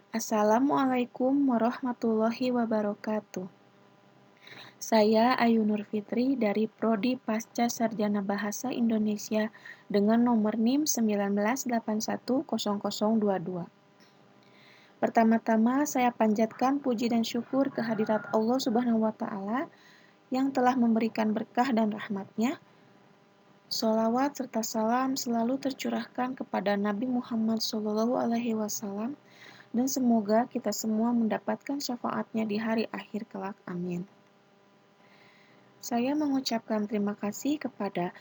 Assalamualaikum warahmatullahi wabarakatuh. Saya Ayu Nur Fitri dari Prodi Pasca Sarjana Bahasa Indonesia dengan nomor NIM 19810022. Pertama-tama saya panjatkan puji dan syukur kehadirat Allah Subhanahu wa taala yang telah memberikan berkah dan rahmat-Nya. Sholawat serta salam selalu tercurahkan kepada Nabi Muhammad SAW dan semoga kita semua mendapatkan syafaat-Nya di hari akhir kelak. Amin. Saya mengucapkan terima kasih kepada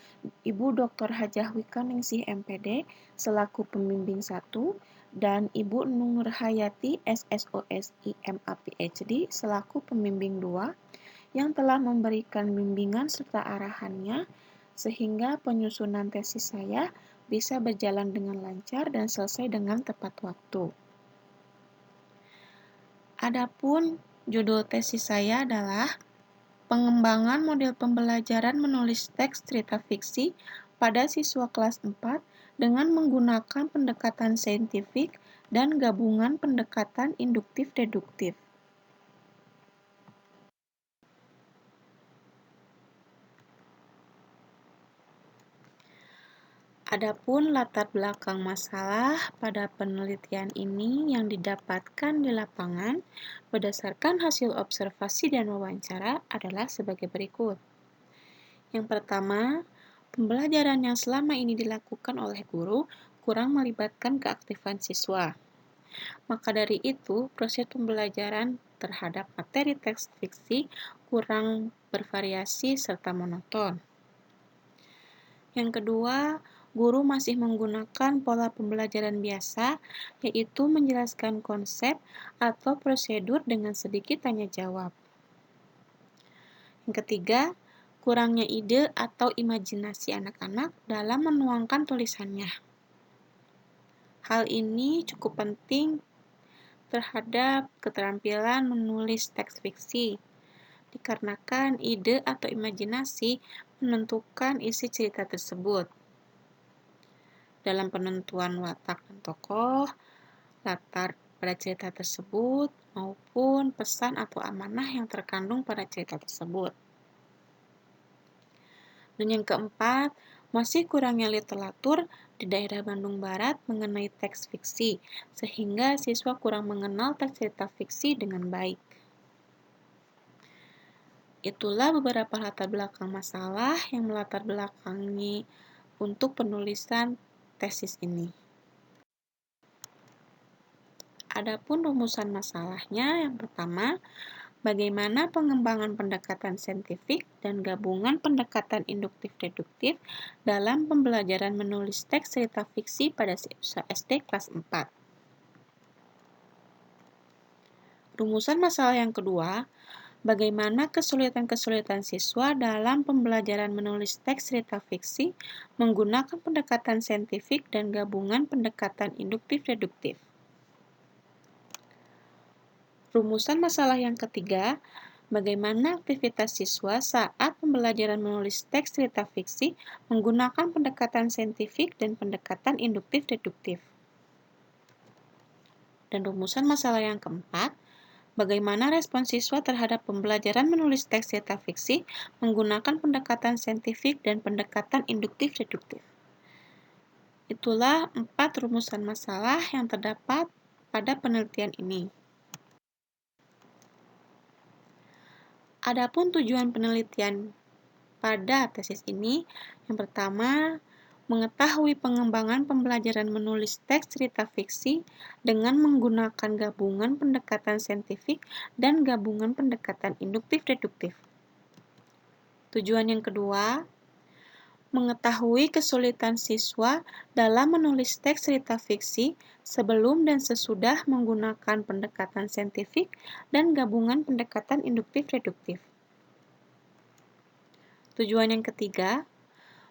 Ibu Dr. Hajah Wikaningsih MPD selaku pembimbing 1 dan Ibu Nur Hayati SSOSI MA PhD selaku pembimbing 2 yang telah memberikan bimbingan serta arahannya sehingga penyusunan tesis saya bisa berjalan dengan lancar dan selesai dengan tepat waktu. Adapun judul tesis saya adalah pengembangan model pembelajaran menulis teks cerita fiksi pada siswa kelas 4 dengan menggunakan pendekatan saintifik dan gabungan pendekatan induktif-deduktif. Adapun latar belakang masalah pada penelitian ini yang didapatkan di lapangan berdasarkan hasil observasi dan wawancara adalah sebagai berikut. Yang pertama, pembelajaran yang selama ini dilakukan oleh guru kurang melibatkan keaktifan siswa. Maka dari itu, proses pembelajaran terhadap materi teks fiksi kurang bervariasi serta monoton. Yang kedua, guru masih menggunakan pola pembelajaran biasa, yaitu menjelaskan konsep atau prosedur dengan sedikit tanya jawab. Yang ketiga, kurangnya ide atau imajinasi anak-anak dalam menuangkan tulisannya. Hal ini cukup penting terhadap keterampilan menulis teks fiksi, dikarenakan ide atau imajinasi menentukan isi cerita tersebut. Dalam penentuan watak dan tokoh, latar pada cerita tersebut, maupun pesan atau amanah yang terkandung pada cerita tersebut. Dan yang keempat, masih kurangnya literatur di daerah Bandung Barat mengenai teks fiksi, sehingga siswa kurang mengenal teks cerita fiksi dengan baik. Itulah beberapa latar belakang masalah yang melatar belakangi untuk penulisan tesis ini. Adapun rumusan masalahnya, yang pertama, bagaimana pengembangan pendekatan saintifik dan gabungan pendekatan induktif-deduktif dalam pembelajaran menulis teks cerita fiksi pada siswa SD kelas 4. Rumusan masalah yang kedua, bagaimana kesulitan-kesulitan siswa dalam pembelajaran menulis teks cerita fiksi menggunakan pendekatan saintifik dan gabungan pendekatan induktif-deduktif. Rumusan masalah yang ketiga, bagaimana aktivitas siswa saat pembelajaran menulis teks cerita fiksi menggunakan pendekatan saintifik dan pendekatan induktif-deduktif. Dan rumusan masalah yang keempat, bagaimana respon siswa terhadap pembelajaran menulis teks cerita fiksi menggunakan pendekatan saintifik dan pendekatan induktif-deduktif. Itulah 4 rumusan masalah yang terdapat pada penelitian ini. Adapun tujuan penelitian pada tesis ini, yang pertama, mengetahui pengembangan pembelajaran menulis teks cerita fiksi dengan menggunakan gabungan pendekatan saintifik dan gabungan pendekatan induktif-deduktif. Tujuan yang kedua, mengetahui kesulitan siswa dalam menulis teks cerita fiksi sebelum dan sesudah menggunakan pendekatan saintifik dan gabungan pendekatan induktif-deduktif. Tujuan yang ketiga,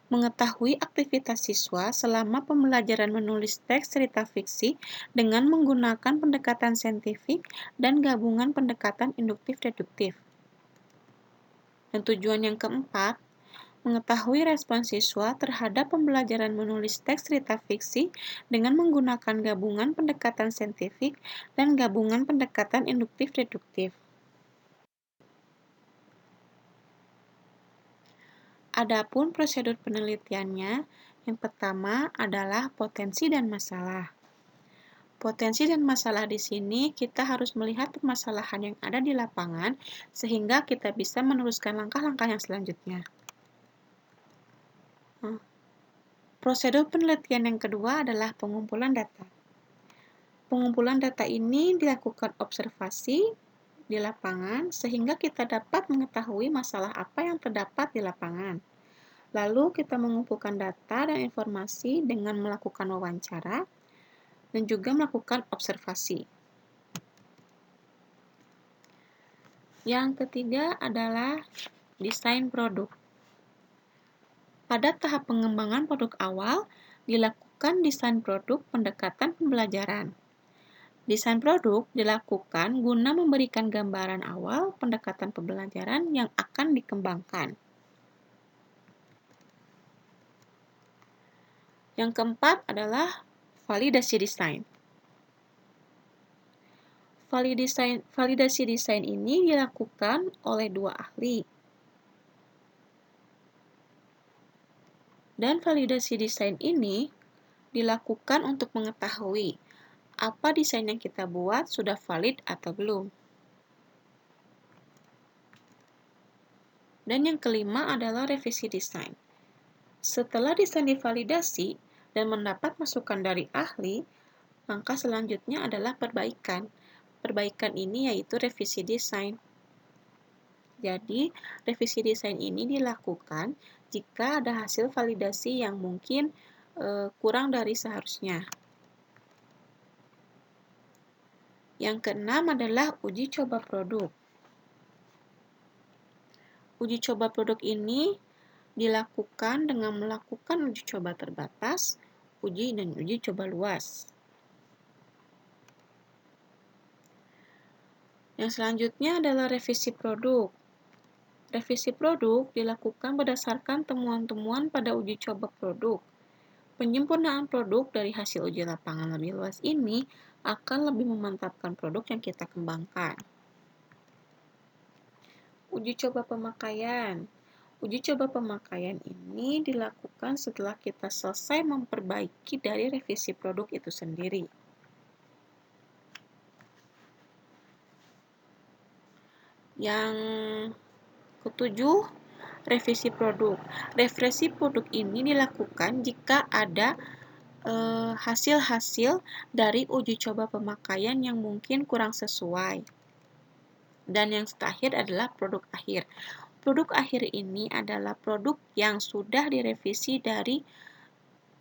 mengetahui aktivitas siswa selama pembelajaran menulis teks cerita fiksi dengan menggunakan pendekatan saintifik dan gabungan pendekatan induktif-deduktif. Dan tujuan yang keempat, Mengetahui respon siswa terhadap pembelajaran menulis teks cerita fiksi dengan menggunakan gabungan pendekatan saintifik dan gabungan pendekatan induktif-deduktif. Adapun prosedur penelitiannya, yang pertama adalah potensi dan masalah. Potensi dan masalah di sini kita harus melihat permasalahan yang ada di lapangan sehingga kita bisa meneruskan langkah-langkah yang selanjutnya. Prosedur penelitian yang kedua adalah pengumpulan data. Pengumpulan data ini dilakukan observasi di lapangan sehingga kita dapat mengetahui masalah apa yang terdapat di lapangan. Lalu kita mengumpulkan data dan informasi dengan melakukan wawancara dan juga melakukan observasi. Yang ketiga adalah desain produk. Pada tahap pengembangan produk awal, dilakukan desain produk pendekatan pembelajaran. Desain produk dilakukan guna memberikan gambaran awal pendekatan pembelajaran yang akan dikembangkan. Yang keempat adalah validasi desain. Validasi desain ini dilakukan oleh dua ahli. Dan validasi desain ini dilakukan untuk mengetahui apa desain yang kita buat sudah valid atau belum. Dan yang kelima adalah revisi desain. Setelah desain divalidasi dan mendapat masukan dari ahli, langkah selanjutnya adalah perbaikan. Perbaikan ini yaitu revisi desain. Jadi, revisi desain ini dilakukan jika ada hasil validasi yang mungkin kurang dari seharusnya. Yang keenam adalah uji coba produk. Uji coba produk ini dilakukan dengan melakukan uji coba terbatas, uji dan uji coba luas. Yang selanjutnya adalah revisi produk. Revisi produk dilakukan berdasarkan temuan-temuan pada uji coba produk. Penyempurnaan produk dari hasil uji lapangan lebih luas ini akan lebih memantapkan produk yang kita kembangkan. Uji coba pemakaian. Uji coba pemakaian ini dilakukan setelah kita selesai memperbaiki dari revisi produk itu sendiri. Yang ketujuh, revisi produk. Revisi produk ini dilakukan jika ada hasil-hasil dari uji coba pemakaian yang mungkin kurang sesuai. Dan yang terakhir adalah produk akhir. Produk akhir ini adalah produk yang sudah direvisi dari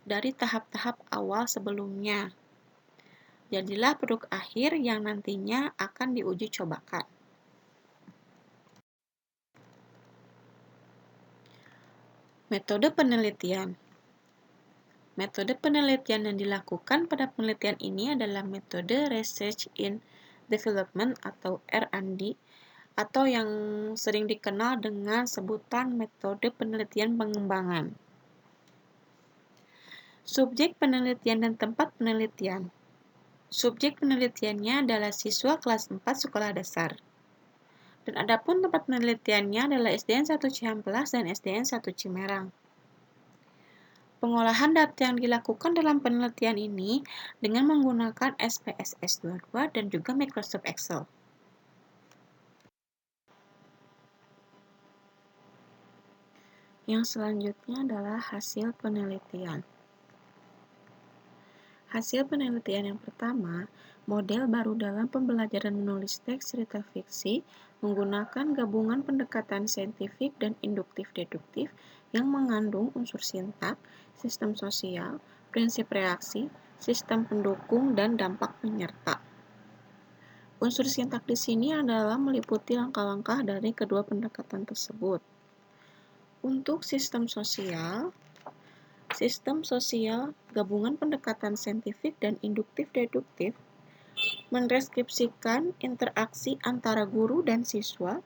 tahap-tahap awal sebelumnya. Jadilah produk akhir yang nantinya akan diuji cobakan. Metode penelitian. Metode penelitian yang dilakukan pada penelitian ini adalah metode Research in Development atau R&D atau yang sering dikenal dengan sebutan metode penelitian pengembangan. Subjek penelitian dan tempat penelitian. Subjek penelitiannya adalah siswa kelas 4 sekolah dasar. Dan adapun tempat penelitiannya adalah SDN 1 Cihampelas dan SDN 1 Cimerang. Pengolahan data yang dilakukan dalam penelitian ini dengan menggunakan SPSS 22 dan juga Microsoft Excel. Yang selanjutnya adalah hasil penelitian. Hasil penelitian yang pertama, model baru dalam pembelajaran menulis teks cerita fiksi menggunakan gabungan pendekatan saintifik dan induktif-deduktif yang mengandung unsur sintak, sistem sosial, prinsip reaksi, sistem pendukung, dan dampak penyerta. Unsur sintak di sini adalah meliputi langkah-langkah dari kedua pendekatan tersebut. Untuk sistem sosial gabungan pendekatan saintifik dan induktif-deduktif mendeskripsikan interaksi antara guru dan siswa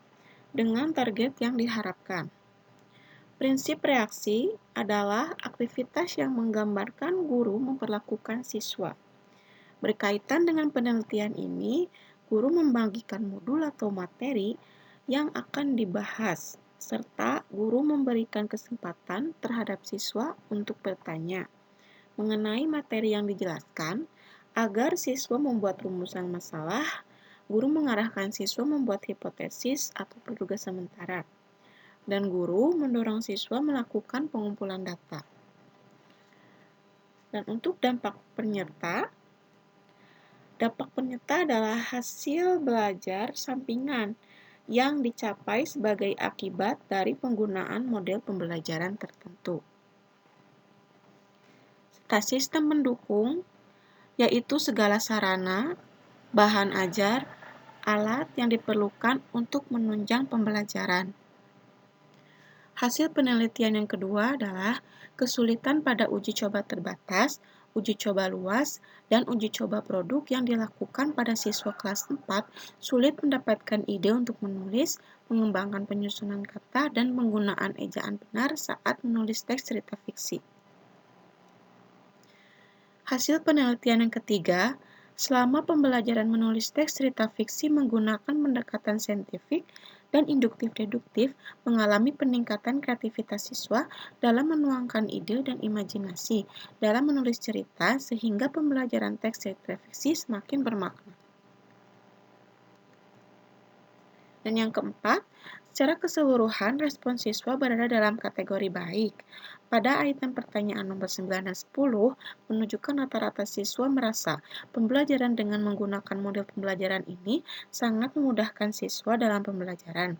dengan target yang diharapkan. Prinsip reaksi adalah aktivitas yang menggambarkan guru memperlakukan siswa. Berkaitan dengan penelitian ini, guru membagikan modul atau materi yang akan dibahas, serta guru memberikan kesempatan terhadap siswa untuk bertanya mengenai materi yang dijelaskan. Agar siswa membuat rumusan masalah, guru mengarahkan siswa membuat hipotesis atau praduga sementara, dan guru mendorong siswa melakukan pengumpulan data. Dan untuk dampak penyerta adalah hasil belajar sampingan yang dicapai sebagai akibat dari penggunaan model pembelajaran tertentu. Sistem pendukung yaitu segala sarana, bahan ajar, alat yang diperlukan untuk menunjang pembelajaran. Hasil penelitian yang kedua adalah kesulitan pada uji coba terbatas, uji coba luas, dan uji coba produk yang dilakukan pada siswa kelas 4 sulit mendapatkan ide untuk menulis, mengembangkan penyusunan kata, dan penggunaan ejaan benar saat menulis teks cerita fiksi. Hasil penelitian yang ketiga, selama pembelajaran menulis teks cerita fiksi menggunakan pendekatan saintifik dan induktif-deduktif mengalami peningkatan kreativitas siswa dalam menuangkan ide dan imajinasi dalam menulis cerita sehingga pembelajaran teks cerita fiksi semakin bermakna. Dan yang keempat, secara keseluruhan respon siswa berada dalam kategori baik. Pada item pertanyaan nomor 9 dan 10 menunjukkan rata-rata siswa merasa pembelajaran dengan menggunakan model pembelajaran ini sangat memudahkan siswa dalam pembelajaran,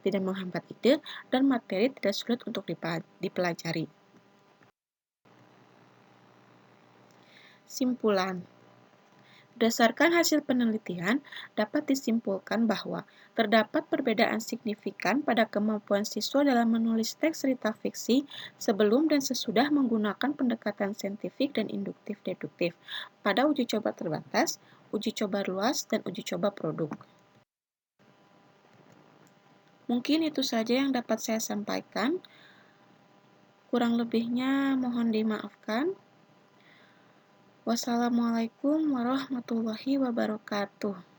tidak menghambat ide, dan materi tidak sulit untuk dipelajari. Simpulan. Berdasarkan hasil penelitian, dapat disimpulkan bahwa terdapat perbedaan signifikan pada kemampuan siswa dalam menulis teks cerita fiksi sebelum dan sesudah menggunakan pendekatan saintifik dan induktif-deduktif pada uji coba terbatas, uji coba luas, dan uji coba produk. Mungkin itu saja yang dapat saya sampaikan. Kurang lebihnya mohon dimaafkan. Wassalamualaikum warahmatullahi wabarakatuh.